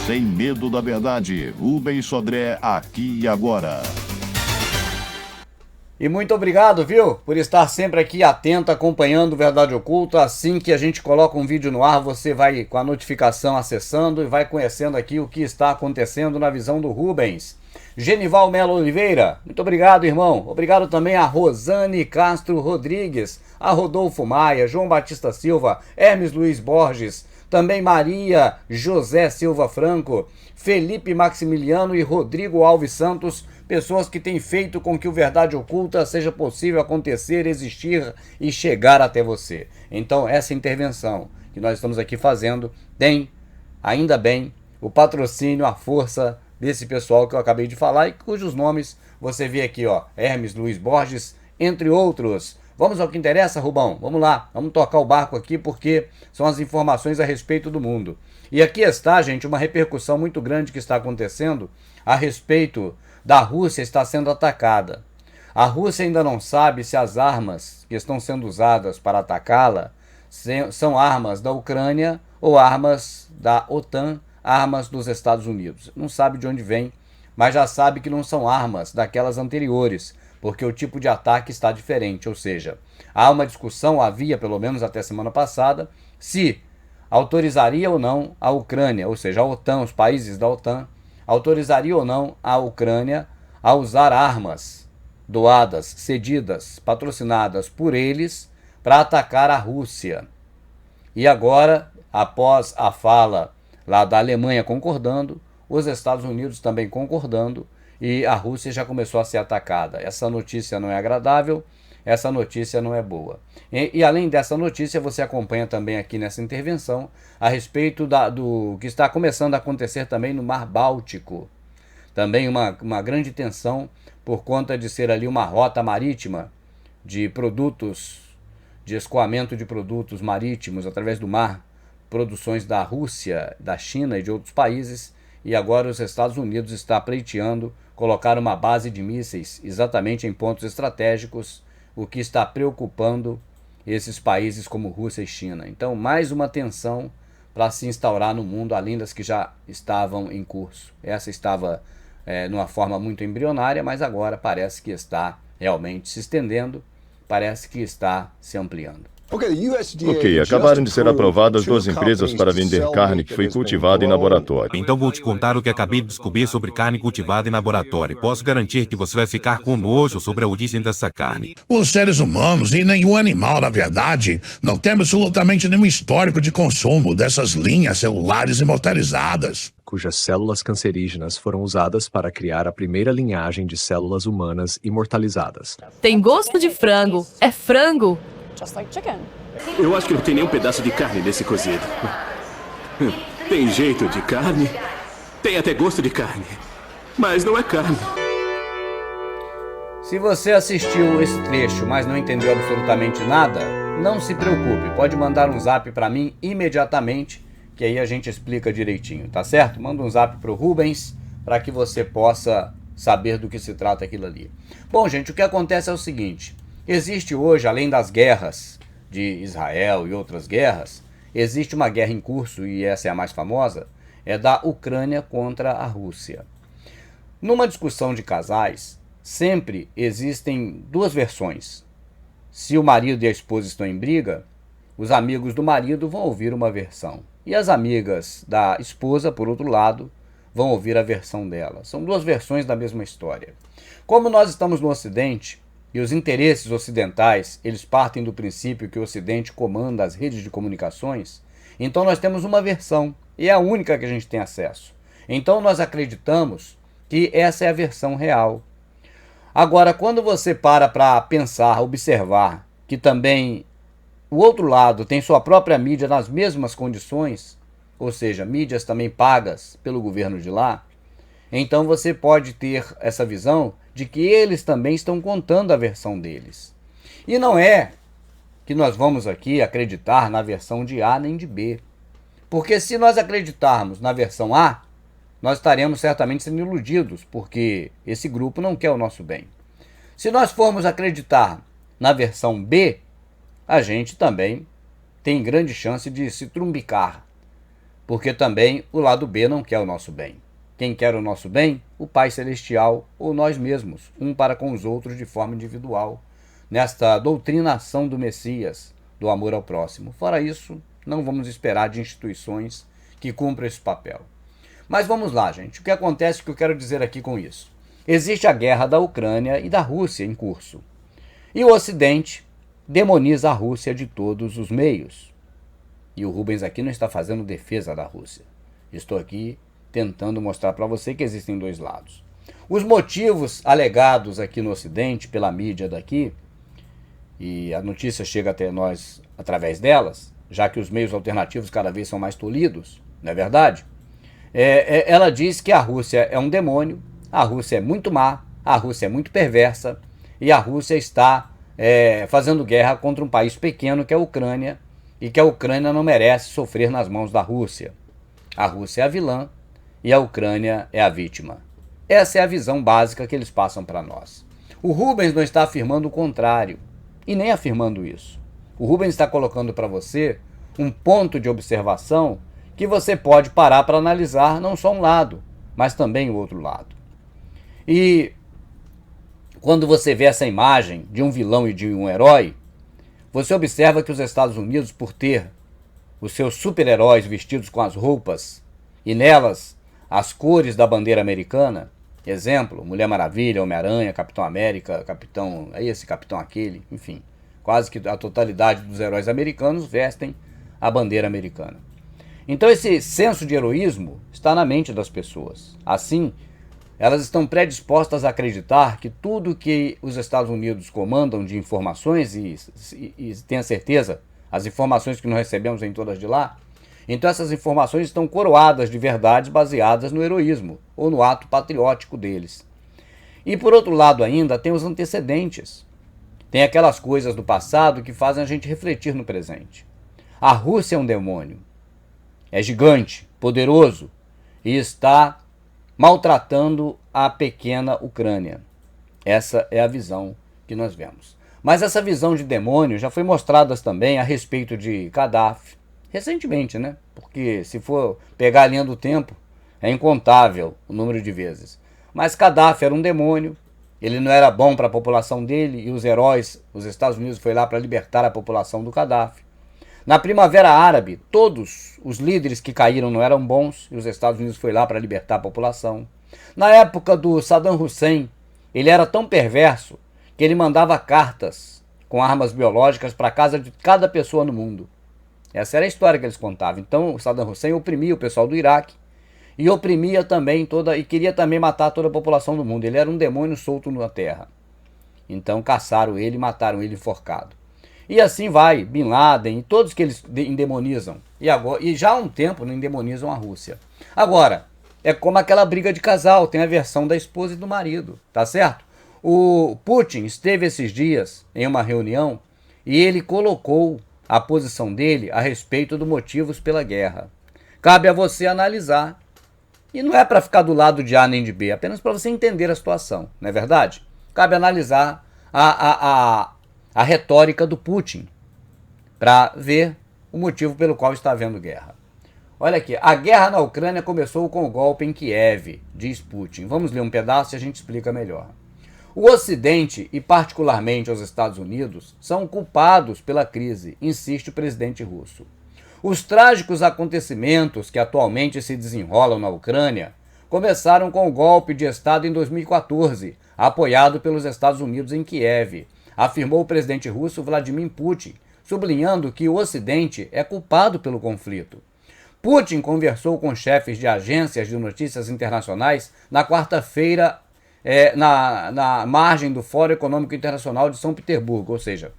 Sem medo da verdade, Rubens Sodré, aqui e agora. E muito obrigado, viu, por estar sempre aqui atento, acompanhando Verdade Oculta. Assim que a gente coloca um vídeo no ar, você vai com a notificação acessando e vai conhecendo aqui o que está acontecendo na visão do Rubens. Genival Melo Oliveira, muito obrigado, irmão. Obrigado também a Rosane Castro Rodrigues, a Rodolfo Maia, João Batista Silva, Hermes Luiz Borges, também Maria José Silva Franco, Felipe Maximiliano e Rodrigo Alves Santos, pessoas que têm feito com que o Verdade Oculta seja possível acontecer, existir e chegar até você. Então, essa intervenção que nós estamos aqui fazendo tem, ainda bem, o patrocínio, a força desse pessoal que eu acabei de falar e cujos nomes você vê aqui, ó, Hermes Luiz Borges, entre outros. Vamos ao que interessa, Rubão? Vamos lá, vamos tocar o barco aqui porque são as informações a respeito do mundo. E aqui está, gente, uma repercussão muito grande que está acontecendo a respeito da Rússia estar sendo atacada. A Rússia ainda não sabe se as armas que estão sendo usadas para atacá-la são armas da Ucrânia ou armas da OTAN, armas dos Estados Unidos. Não sabe de onde vem, mas já sabe que não são armas daquelas anteriores, porque o tipo de ataque está diferente, ou seja, há uma discussão, havia pelo menos até semana passada, se autorizaria ou não a Ucrânia, ou seja, a OTAN, os países da OTAN, autorizaria ou não a Ucrânia a usar armas doadas, cedidas, patrocinadas por eles para atacar a Rússia. E agora, após a fala lá da Alemanha concordando, os Estados Unidos também concordando, e a Rússia já começou a ser atacada. Essa notícia não é agradável, essa notícia não é boa. E além dessa notícia, você acompanha também aqui nessa intervenção a respeito do que está começando a acontecer também no Mar Báltico. Também uma grande tensão por conta de ser ali uma rota marítima de produtos, de escoamento de produtos marítimos através do mar, produções da Rússia, da China e de outros países, e agora os Estados Unidos está pleiteando colocar uma base de mísseis exatamente em pontos estratégicos, o que está preocupando esses países como Rússia e China. Então, mais uma tensão para se instaurar no mundo, além das que já estavam em curso. Essa estava numa forma muito embrionária, mas agora parece que está realmente se estendendo, parece que está se ampliando. Ok, acabaram de ser aprovadas 2 empresas para vender carne que foi cultivada em laboratório. Então vou te contar o que acabei de descobrir sobre carne cultivada em laboratório. Posso garantir que você vai ficar com nojo sobre a origem dessa carne. Os seres humanos e nenhum animal, na verdade, não tem absolutamente nenhum histórico de consumo dessas linhas celulares imortalizadas, cujas células cancerígenas foram usadas para criar a primeira linhagem de células humanas imortalizadas. Tem gosto de frango. É frango. Eu acho que não tem nenhum pedaço de carne nesse cozido. Tem jeito de carne, tem até gosto de carne, mas não é carne. Se você assistiu esse trecho, mas não entendeu absolutamente nada, não se preocupe, pode mandar um zap para mim imediatamente, que aí a gente explica direitinho, tá certo? Manda um zap pro Rubens, para que você possa saber do que se trata aquilo ali. Bom, gente, o que acontece é o seguinte: existe hoje, além das guerras de Israel e outras guerras, existe uma guerra em curso, e essa é a mais famosa, é da Ucrânia contra a Rússia. Numa discussão de casais, sempre existem 2 versões. Se o marido e a esposa estão em briga, os amigos do marido vão ouvir uma versão, e as amigas da esposa, por outro lado, vão ouvir a versão dela. São 2 versões da mesma história. Como nós estamos no Ocidente, e os interesses ocidentais, eles partem do princípio que o Ocidente comanda as redes de comunicações, então nós temos uma versão, e é a única que a gente tem acesso. Então nós acreditamos que essa é a versão real. Agora, quando você para pensar, observar que também o outro lado tem sua própria mídia nas mesmas condições, ou seja, mídias também pagas pelo governo de lá, então você pode ter essa visão de que eles também estão contando a versão deles. E não é que nós vamos aqui acreditar na versão de A nem de B. Porque se nós acreditarmos na versão A, nós estaremos certamente sendo iludidos, porque esse grupo não quer o nosso bem. Se nós formos acreditar na versão B, a gente também tem grande chance de se trumbicar, porque também o lado B não quer o nosso bem. Quem quer o nosso bem? O Pai Celestial ou nós mesmos, um para com os outros de forma individual, nesta doutrinação do Messias, do amor ao próximo. Fora isso, não vamos esperar de instituições que cumpram esse papel. Mas vamos lá, gente. O que acontece, o que eu quero dizer aqui com isso? Existe a guerra da Ucrânia e da Rússia em curso. E o Ocidente demoniza a Rússia de todos os meios. E o Rubens aqui não está fazendo defesa da Rússia. Estou aqui tentando mostrar para você que existem dois lados. Os motivos alegados aqui no Ocidente, pela mídia daqui, e a notícia chega até nós através delas, já que os meios alternativos cada vez são mais tolhidos, não é verdade? Ela diz que a Rússia é um demônio, a Rússia é muito má, a Rússia é muito perversa, e a Rússia está fazendo guerra contra um país pequeno que é a Ucrânia, e que a Ucrânia não merece sofrer nas mãos da Rússia. A Rússia é a vilã e a Ucrânia é a vítima. Essa é a visão básica que eles passam para nós. O Rubens não está afirmando o contrário, e nem afirmando isso. O Rubens está colocando para você um ponto de observação que você pode parar para analisar não só um lado, mas também o outro lado. E quando você vê essa imagem de um vilão e de um herói, você observa que os Estados Unidos, por ter os seus super-heróis vestidos com as roupas e nelas as cores da bandeira americana, exemplo, Mulher Maravilha, Homem-Aranha, Capitão América, Capitão esse, Capitão aquele, enfim, quase que a totalidade dos heróis americanos vestem a bandeira americana. Então esse senso de heroísmo está na mente das pessoas. Assim, elas estão predispostas a acreditar que tudo que os Estados Unidos comandam de informações, e tenha certeza, as informações que nós recebemos vêm todas de lá, então essas informações estão coroadas de verdades baseadas no heroísmo, ou no ato patriótico deles. E por outro lado ainda, tem os antecedentes. Tem aquelas coisas do passado que fazem a gente refletir no presente. A Rússia é um demônio. É gigante, poderoso, e está maltratando a pequena Ucrânia. Essa é a visão que nós vemos. Mas essa visão de demônio já foi mostrada também a respeito de Gaddafi, recentemente, né? Porque se for pegar a linha do tempo, é incontável o número de vezes. Mas Gaddafi era um demônio, ele não era bom para a população dele, e os heróis, os Estados Unidos foi lá para libertar a população do Gaddafi. Na Primavera Árabe, todos os líderes que caíram não eram bons, e os Estados Unidos foi lá para libertar a população. Na época do Saddam Hussein, ele era tão perverso que ele mandava cartas com armas biológicas para casa de cada pessoa no mundo. Essa era a história que eles contavam. Então o Saddam Hussein oprimia o pessoal do Iraque e oprimia também e queria também matar toda a população do mundo. Ele era um demônio solto na terra. Então caçaram ele e mataram ele enforcado. E assim vai, Bin Laden e todos que eles endemonizam. E já há um tempo não endemonizam a Rússia. Agora, é como aquela briga de casal, tem a versão da esposa e do marido, tá certo? O Putin esteve esses dias em uma reunião e ele colocou a posição dele a respeito dos motivos pela guerra. Cabe a você analisar. E não é para ficar do lado de A nem de B, apenas para você entender a situação, não é verdade? Cabe analisar a retórica do Putin para ver o motivo pelo qual está havendo guerra. Olha aqui, a guerra na Ucrânia começou com o golpe em Kiev, diz Putin. Vamos ler um pedaço e a gente explica melhor. O Ocidente, e particularmente os Estados Unidos, são culpados pela crise, insiste o presidente russo. Os trágicos acontecimentos que atualmente se desenrolam na Ucrânia começaram com o golpe de Estado em 2014, apoiado pelos Estados Unidos em Kiev, afirmou o presidente russo Vladimir Putin, sublinhando que o Ocidente é culpado pelo conflito. Putin conversou com chefes de agências de notícias internacionais na quarta-feira, na margem do Fórum Econômico Internacional de São Petersburgo, ou seja,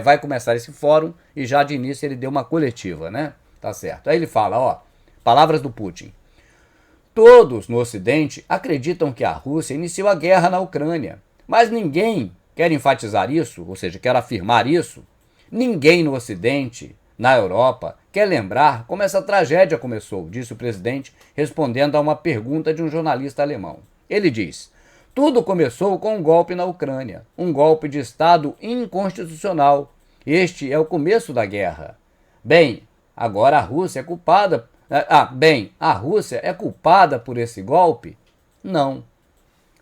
vai começar esse fórum e já de início ele deu uma coletiva, né? Tá certo. Aí ele fala, palavras do Putin. Todos no Ocidente acreditam que a Rússia iniciou a guerra na Ucrânia, mas ninguém quer enfatizar isso, ou seja, quer afirmar isso. Ninguém no Ocidente, na Europa, quer lembrar como essa tragédia começou, disse o presidente, respondendo a uma pergunta de um jornalista alemão. Ele diz: tudo começou com um golpe na Ucrânia, um golpe de Estado inconstitucional. Este é o começo da guerra. Bem, agora a Rússia é culpada Bem, a Rússia é culpada por esse golpe? Não.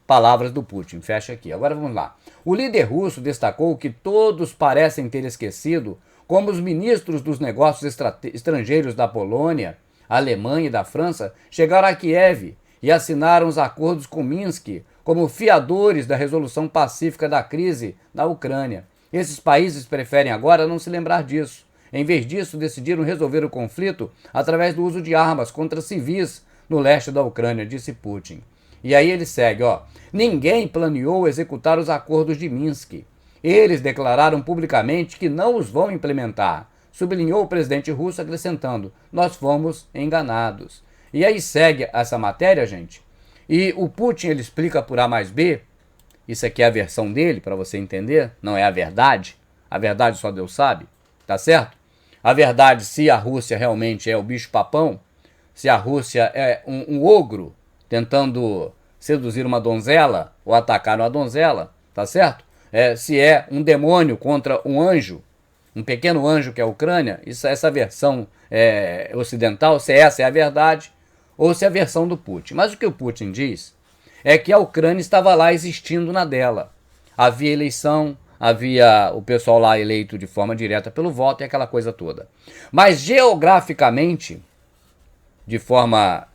Palavras do Putin, fecha aqui. Agora vamos lá. O líder russo destacou que todos parecem ter esquecido como os ministros dos negócios estrangeiros da Polônia, Alemanha e da França chegaram a Kiev e assinaram os acordos com Minsk como fiadores da resolução pacífica da crise na Ucrânia. Esses países preferem agora não se lembrar disso. Em vez disso, decidiram resolver o conflito através do uso de armas contra civis no leste da Ucrânia, disse Putin. E aí ele segue, ninguém planeou executar os acordos de Minsk. Eles declararam publicamente que não os vão implementar, sublinhou o presidente russo, acrescentando, nós fomos enganados. E aí segue essa matéria, gente, e o Putin ele explica por A mais B, isso aqui é a versão dele, para você entender, não é a verdade só Deus sabe, tá certo? A verdade, se a Rússia realmente é o bicho-papão, se a Rússia é um ogro tentando seduzir uma donzela ou atacar uma donzela, tá certo? Se é um demônio contra um anjo, um pequeno anjo que é a Ucrânia, essa versão ocidental, se essa é a verdade ou se é a versão do Putin. Mas o que o Putin diz é que a Ucrânia estava lá existindo na dela. Havia eleição, havia o pessoal lá eleito de forma direta pelo voto e aquela coisa toda. Mas geograficamente, de forma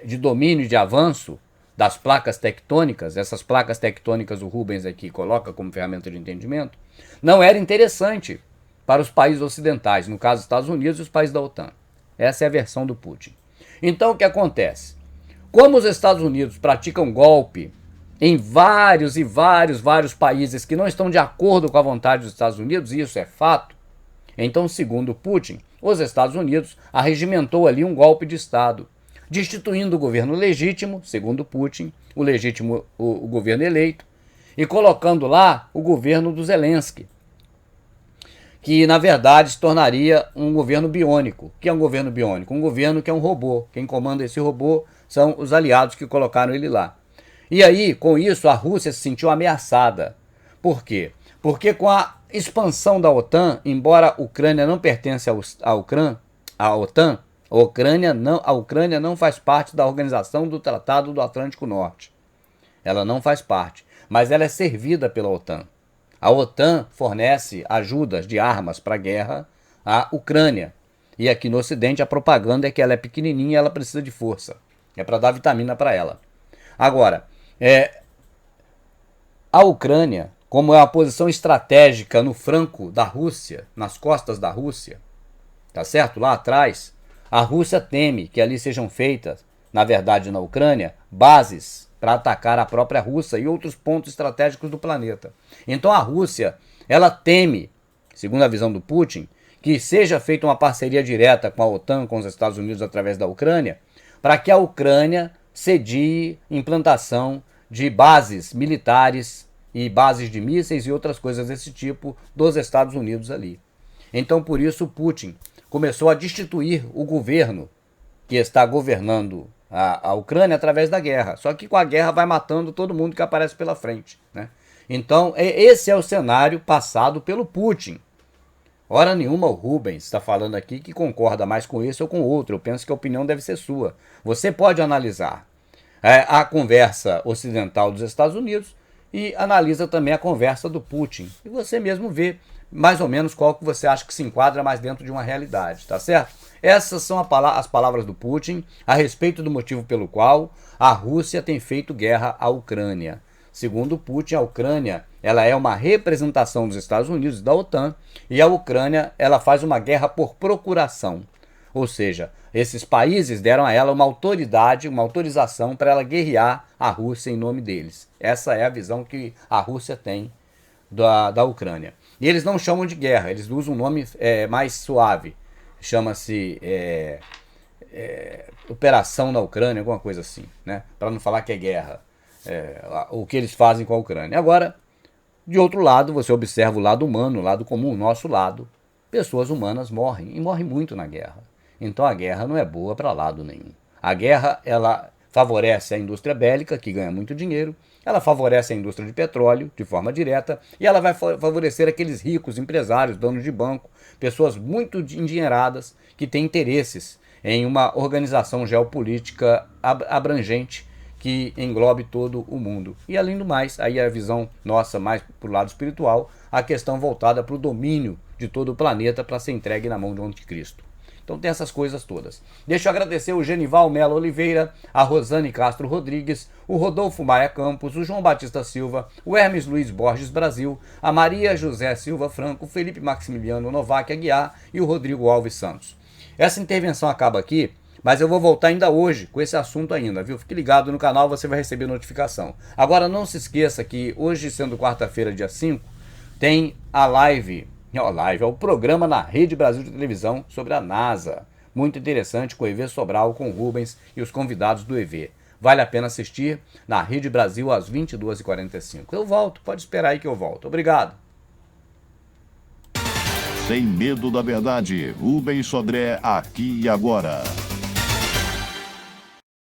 de domínio e de avanço das placas tectônicas, essas placas tectônicas o Rubens aqui coloca como ferramenta de entendimento, não era interessante para os países ocidentais, no caso dos Estados Unidos e os países da OTAN. Essa é a versão do Putin. Então o que acontece? Como os Estados Unidos praticam golpe em vários países que não estão de acordo com a vontade dos Estados Unidos, e isso é fato, então, segundo Putin, os Estados Unidos arregimentou ali um golpe de Estado, destituindo o governo legítimo, segundo Putin, o governo eleito, e colocando lá o governo do Zelensky, que na verdade se tornaria um governo biônico. O que é um governo biônico? Um governo que é um robô. Quem comanda esse robô são os aliados que colocaram ele lá. E aí, com isso, a Rússia se sentiu ameaçada. Por quê? Porque com a expansão da OTAN, embora a Ucrânia não pertence à OTAN, a Ucrânia não faz parte da organização do Tratado do Atlântico Norte. Ela não faz parte, mas ela é servida pela OTAN. A OTAN fornece ajudas de armas para a guerra à Ucrânia. E aqui no Ocidente a propaganda é que ela é pequenininha e ela precisa de força. É para dar vitamina para ela. Agora, a Ucrânia, como é uma posição estratégica no flanco da Rússia, nas costas da Rússia, tá certo? Lá atrás, a Rússia teme que ali sejam feitas, na verdade na Ucrânia, bases para atacar a própria Rússia e outros pontos estratégicos do planeta. Então a Rússia, ela teme, segundo a visão do Putin, que seja feita uma parceria direta com a OTAN, com os Estados Unidos através da Ucrânia, para que a Ucrânia cedie implantação de bases militares e bases de mísseis e outras coisas desse tipo dos Estados Unidos ali. Então por isso o Putin começou a destituir o governo que está governando a Ucrânia através da guerra. Só que com a guerra vai matando todo mundo que aparece pela frente, né? Então esse é o cenário passado pelo Putin. Hora nenhuma o Rubens está falando aqui que concorda mais com esse ou com outro. Eu penso que a opinião deve ser sua. Você pode analisar a conversa ocidental dos Estados Unidos e analisa também a conversa do Putin. E você mesmo vê mais ou menos qual que você acha que se enquadra mais dentro de uma realidade, tá certo? Essas são as palavras do Putin a respeito do motivo pelo qual a Rússia tem feito guerra à Ucrânia. Segundo Putin, a Ucrânia ela é uma representação dos Estados Unidos e da OTAN, e a Ucrânia ela faz uma guerra por procuração. Ou seja, esses países deram a ela uma autoridade, uma autorização para ela guerrear a Rússia em nome deles. Essa é a visão que a Rússia tem da Ucrânia. E eles não chamam de guerra, eles usam um nome mais suave. Chama-se Operação na Ucrânia, alguma coisa assim, né? Para não falar que é guerra. O que eles fazem com a Ucrânia. Agora, de outro lado, você observa o lado humano, o lado comum, o nosso lado. Pessoas humanas morrem, e morrem muito na guerra. Então a guerra não é boa para lado nenhum. A guerra, ela favorece a indústria bélica, que ganha muito dinheiro, ela favorece a indústria de petróleo, de forma direta, e ela vai favorecer aqueles ricos empresários, donos de banco, pessoas muito endinheiradas, que têm interesses em uma organização geopolítica abrangente que englobe todo o mundo. E além do mais, aí a visão nossa mais para o lado espiritual, a questão voltada para o domínio de todo o planeta para ser entregue na mão do anticristo. Então tem essas coisas todas. Deixa eu agradecer o Genival Melo Oliveira, a Rosane Castro Rodrigues, o Rodolfo Maia Campos, o João Batista Silva, o Hermes Luiz Borges Brasil, a Maria José Silva Franco, o Felipe Maximiliano Novak Aguiar e o Rodrigo Alves Santos. Essa intervenção acaba aqui, mas eu vou voltar ainda hoje com esse assunto ainda, viu? Fique ligado no canal, você vai receber notificação. Agora não se esqueça que hoje, sendo quarta-feira, dia 5, tem a live, é o programa na Rede Brasil de televisão sobre a NASA. Muito interessante, com o EV Sobral, com o Rubens e os convidados do EV. Vale a pena assistir na Rede Brasil às 22h45. Eu volto, pode esperar aí que eu volto. Obrigado. Sem medo da verdade, Rubens Sodré aqui e agora.